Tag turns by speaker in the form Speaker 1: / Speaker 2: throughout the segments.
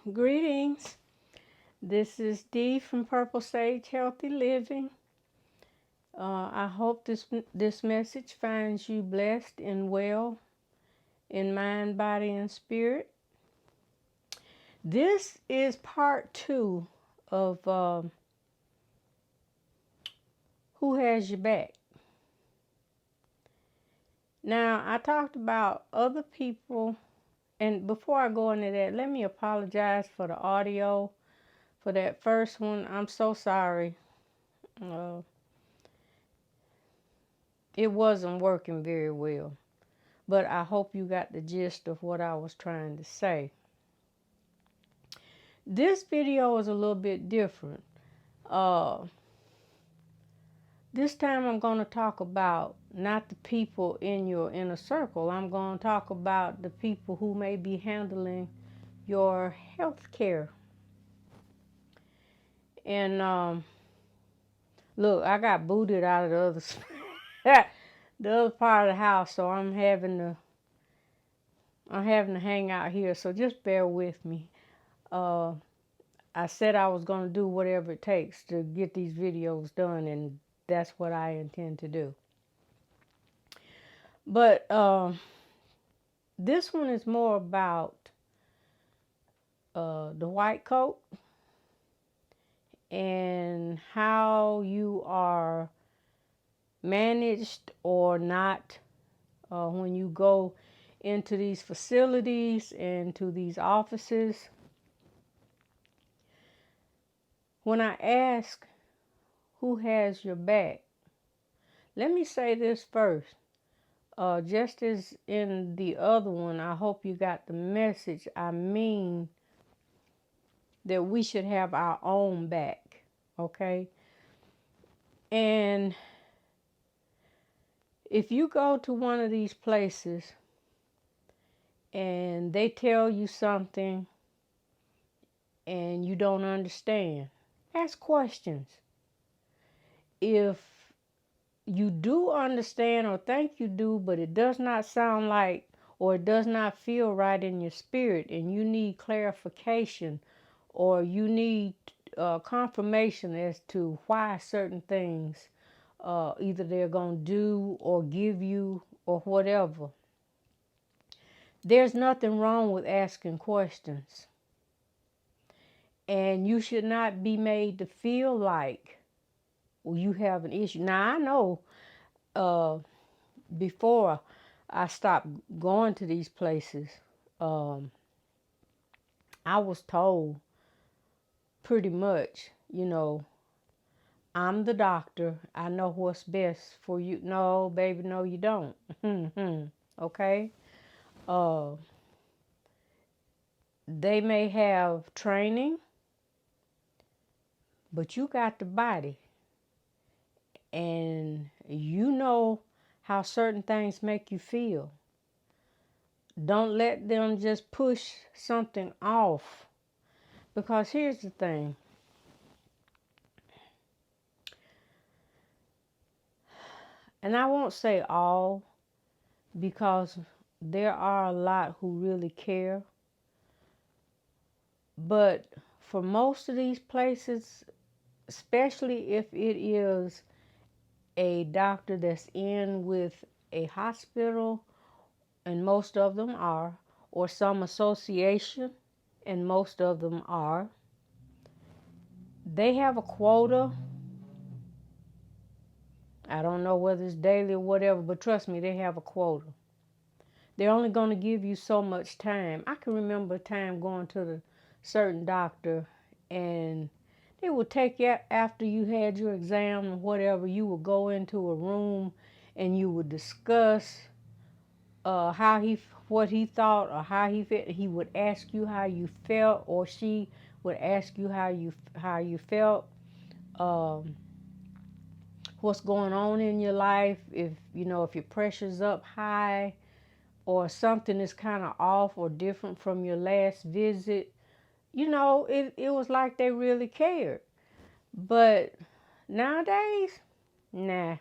Speaker 1: Greetings. This is Dee from Purple Sage Healthy Living. I hope this message finds you blessed and well in mind, body, and spirit. This is part 2 of Who Has Your Back. Now, I talked about other people, and before I go into that, let me apologize for the audio for that first one. I'm so sorry. It wasn't working very well, but I hope you got the gist of what I was trying to say. This video is a little bit different. This time I'm going to talk about not the people in your inner circle. I'm going to talk about the people who may be handling your health care. And look, I got booted out of the other part of the house, so I'm having to hang out here. So just bear with me. I said I was going to do whatever it takes to get these videos done, and that's what I intend to do. But this one is more about the white coat and how you are managed or not when you go into these facilities and to these offices. When I ask who has your back, let me say this first. Just as in the other one, I hope you got the message. I mean that we should have our own back, okay? And if you go to one of these places and they tell you something and you don't understand, ask questions. If you do understand or think you do, but it does not sound like or it does not feel right in your spirit and you need clarification or you need confirmation as to why certain things either they're going to do or give you or whatever, there's nothing wrong with asking questions. And you should not be made to feel like, well, you have an issue. Now, I know before I stopped going to these places, I was told pretty much, I'm the doctor. I know what's best for you. No, baby, no, you don't. Okay? They may have training, but you got the body. And you know how certain things make you feel. Don't let them just push something off. Because here's the thing. And I won't say all, because there are a lot who really care. But for most of these places, especially if it is a doctor that's in with a hospital, and most of them are, or some association, and most of them are, they have a quota. I don't know whether it's daily or whatever, but trust me, they have a quota. They're only going to give you so much time. I can remember a time going to the certain doctor, and they would take you after you had your exam or whatever. You would go into a room and you would discuss what he thought or how he felt. He would ask you how you felt, or she would ask you how you felt. What's going on in your life, if your pressure's up high or something is kind of off or different from your last visit. It was like they really cared. But nowadays, nah.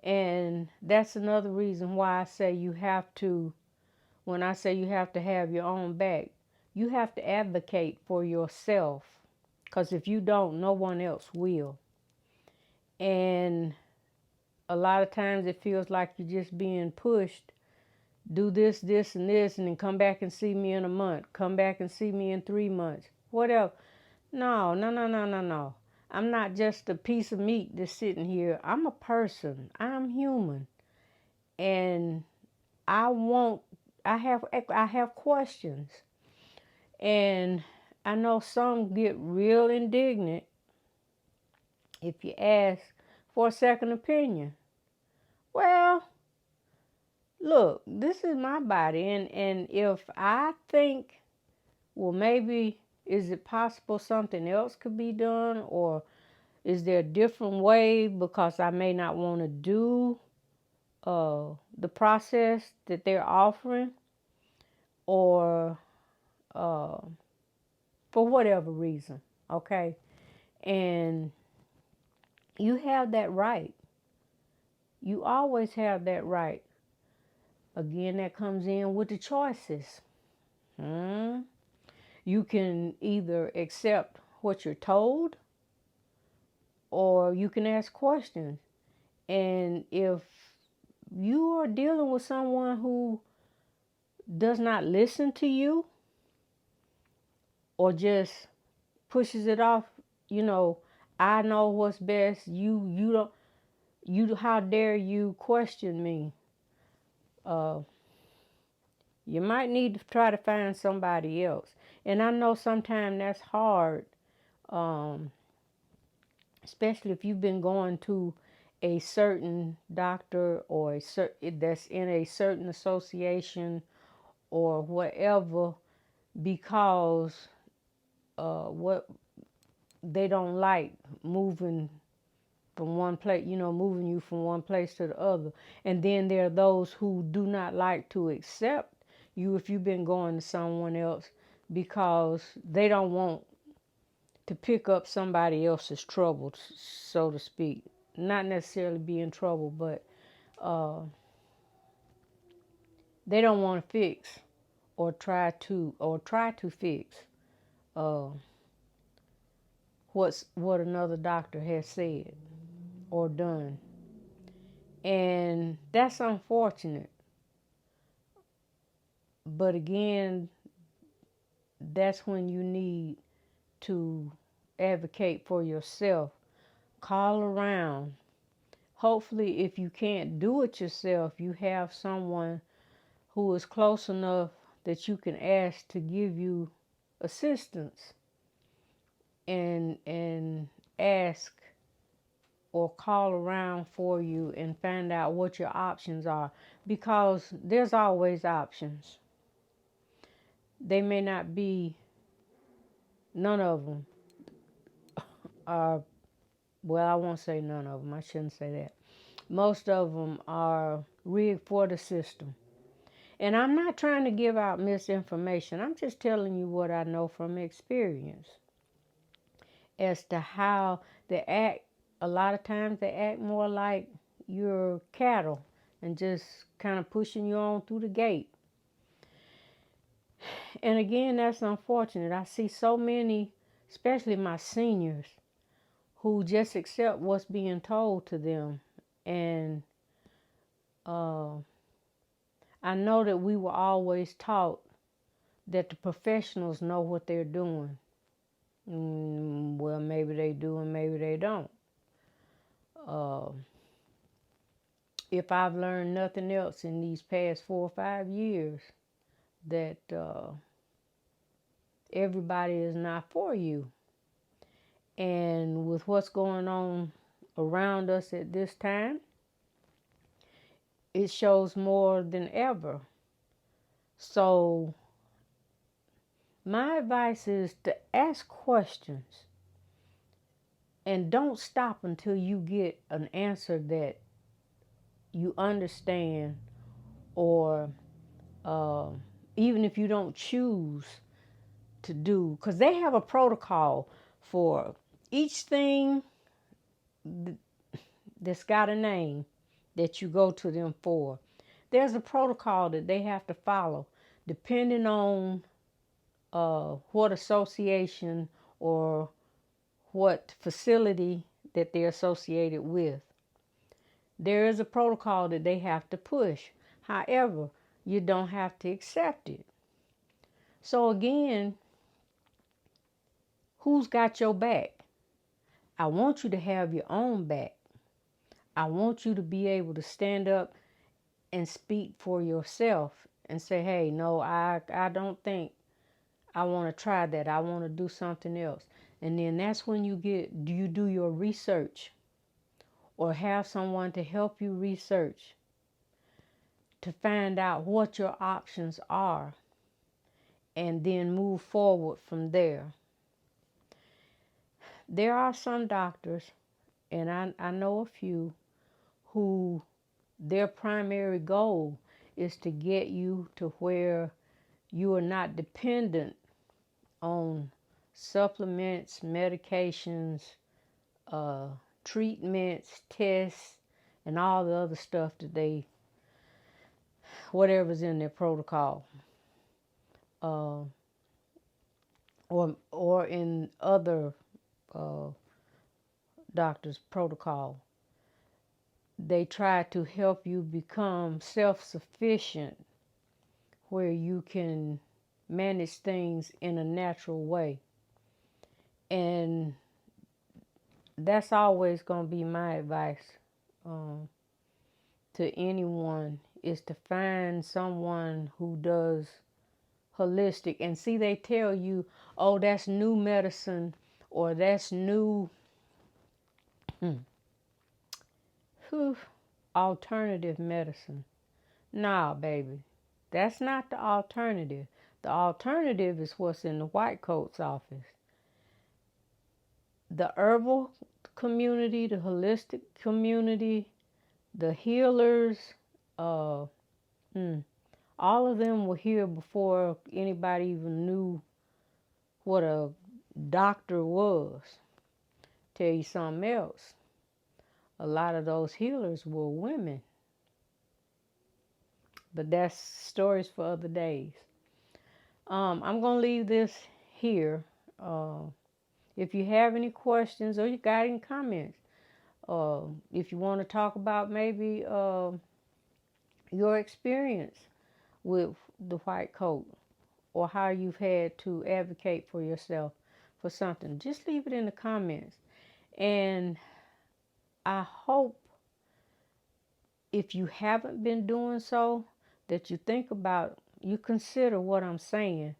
Speaker 1: And that's another reason why I say you have to, when I say you have to have your own back, You have to advocate for yourself, because if you don't, no one else will. And a lot of times it feels like you're just being pushed. Do this, this, and this, and then come back and see me in a month. Come back and see me in 3 months. Whatever. No, no, no, no, no, no. I'm not just a piece of meat that's sitting here. I'm a person. I'm human. And I want, I have questions. And I know some get real indignant if you ask for a second opinion. Well, look, this is my body, and if I think, well, maybe is it possible something else could be done, or is there a different way, because I may not want to do the process that they're offering, or for whatever reason, okay? And you have that right. You always have that right. Again, that comes in with the choices. You can either accept what you're told, or you can ask questions. And if you are dealing with someone who does not listen to you, or just pushes it off, I know what's best. You don't. How dare you question me? You might need to try to find somebody else. And I know sometimes that's hard, especially if you've been going to a certain doctor, or that's in a certain association or whatever, because what they don't like moving from one place, moving you from one place to the other. And then there are those who do not like to accept you if you've been going to someone else, because they don't want to pick up somebody else's trouble, so to speak. Not necessarily be in trouble, but they don't want to fix or try to fix what another doctor has said or done. And that's unfortunate. But again, that's when you need to advocate for yourself. Call around. Hopefully, if you can't do it yourself, you have someone who is close enough that you can ask to give you assistance, and ask or call around for you and find out what your options are, because there's always options. They may not be, none of them are, well, I won't say none of them, I shouldn't say that. Most of them are rigged for the system. And I'm not trying to give out misinformation. I'm just telling you what I know from experience as to how they act. A lot of times they act more like you're cattle and just kind of pushing you on through the gate. And again, that's unfortunate. I see so many, especially my seniors, who just accept what's being told to them. And I know that we were always taught that the professionals know what they're doing. Well, maybe they do and maybe they don't. If I've learned nothing else in these past 4 or 5 years, that everybody is not for you. And with what's going on around us at this time, it shows more than ever. So my advice is to ask questions, and don't stop until you get an answer that you understand, or even if you don't choose to do, because they have a protocol for each thing that's got a name that you go to them for. There's a protocol that they have to follow depending on what association or what facility that they're associated with. There is a protocol that they have to push. However, you don't have to accept it. So again, who's got your back? I want you to have your own back. I want you to be able to stand up and speak for yourself and say, hey, no, I don't think I want to try that. I want to do something else. And then that's when you do your research or have someone to help you research to find out what your options are and then move forward from there. There are some doctors, and I know a few, who their primary goal is to get you to where you are not dependent on supplements, medications, treatments, tests, and all the other stuff that whatever's in their protocol, or in other doctors' protocol. They try to help you become self-sufficient where you can manage things in a natural way. And that's always going to be my advice to anyone, is to find someone who does holistic. And see, they tell you, oh, that's new medicine, or that's new alternative medicine. Nah, baby, that's not the alternative. The alternative is what's in the white coat's office. The herbal community, the holistic community, the healers, all of them were here before anybody even knew what a doctor was. Tell you something else. A lot of those healers were women. But that's stories for other days. I'm going to leave this here. If you have any questions or you got any comments, if you want to talk about maybe your experience with the white coat, or how you've had to advocate for yourself for something, just leave it in the comments. And I hope, if you haven't been doing so, that you think about, you consider what I'm saying,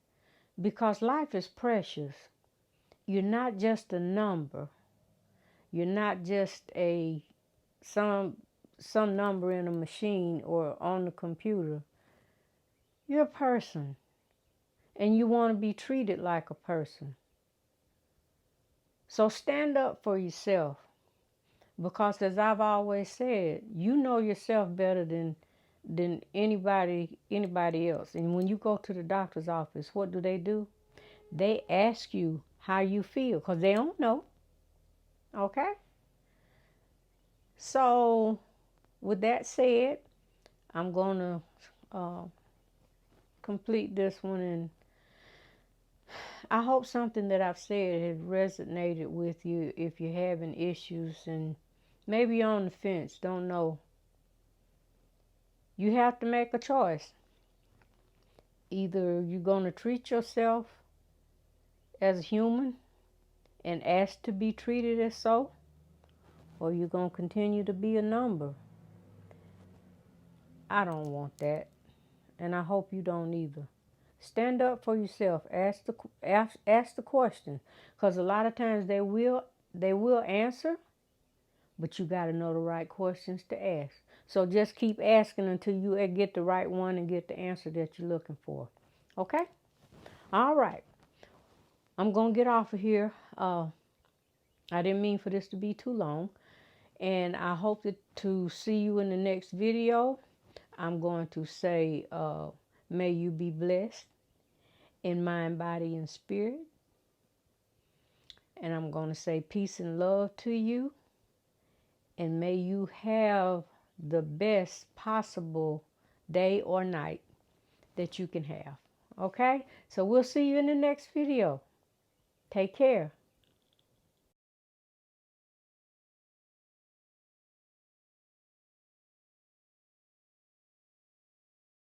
Speaker 1: because life is precious. You're not just a number. You're not just some number in a machine or on the computer. You're a person, and you want to be treated like a person. So stand up for yourself, because as I've always said, you know yourself better than anybody else. And when you go to the doctor's office, what do? They ask you how you feel, because they don't know. Okay? So with that said, I'm going to complete this one, and I hope something that I've said has resonated with you if you're having issues and maybe you're on the fence, don't know. You have to make a choice. Either you're going to treat yourself as a human and ask to be treated as so, or you're going to continue to be a number. I don't want that, and I hope you don't either. Stand up for yourself. Ask the question, because a lot of times they will answer, but you got to know the right questions to ask. So just keep asking until you get the right one and get the answer that you're looking for. Okay? All right. I'm going to get off of here. I didn't mean for this to be too long, and I hope to see you in the next video. I'm going to say, may you be blessed in mind, body, and spirit. And I'm going to say peace and love to you. And may you have the best possible day or night that you can have. Okay? So we'll see you in the next video. Take care.